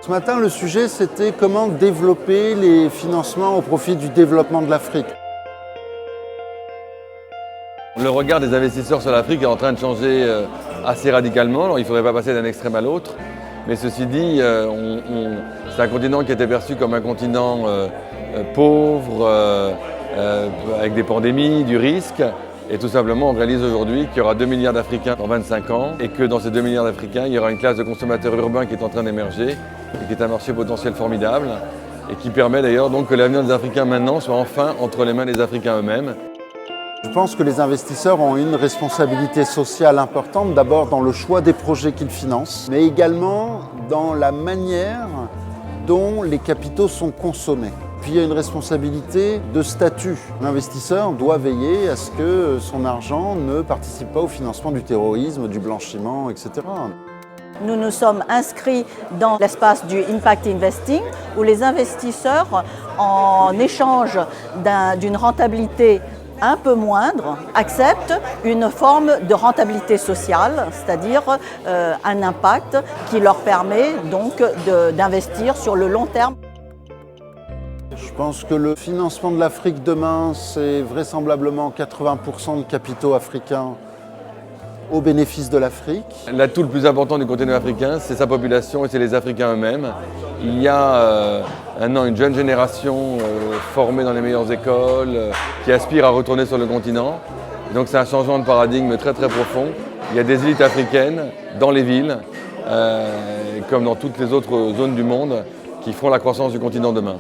Ce matin, le sujet, c'était comment développer les financements au profit du développement de l'Afrique. Le regard des investisseurs sur l'Afrique est en train de changer assez radicalement. Alors, il ne faudrait pas passer d'un extrême à l'autre. Mais ceci dit, c'est un continent qui était perçu comme un continent pauvre, avec des pandémies, du risque. Et tout simplement, on réalise aujourd'hui qu'il y aura 2 milliards d'Africains dans 25 ans et que dans ces 2 milliards d'Africains, il y aura une classe de consommateurs urbains qui est en train d'émerger et qui est un marché potentiel formidable et qui permet d'ailleurs donc que l'avenir des Africains maintenant soit enfin entre les mains des Africains eux-mêmes. Je pense que les investisseurs ont une responsabilité sociale importante, d'abord dans le choix des projets qu'ils financent, mais également dans la manière dont les capitaux sont consommés. Puis il y a une responsabilité de statut. L'investisseur doit veiller à ce que son argent ne participe pas au financement du terrorisme, du blanchiment, etc. Nous nous sommes inscrits dans l'espace du Impact Investing où les investisseurs, en échange d'une rentabilité un peu moindre, acceptent une forme de rentabilité sociale, c'est-à-dire un impact qui leur permet donc d'investir sur le long terme. Je pense que le financement de l'Afrique demain, c'est vraisemblablement 80% de capitaux africains au bénéfice de l'Afrique. L'atout le plus important du continent africain, c'est sa population et c'est les Africains eux-mêmes. Il y a maintenant une jeune génération formée dans les meilleures écoles qui aspire à retourner sur le continent. Et donc c'est un changement de paradigme très très profond. Il y a des élites africaines dans les villes, comme dans toutes les autres zones du monde, qui feront la croissance du continent demain.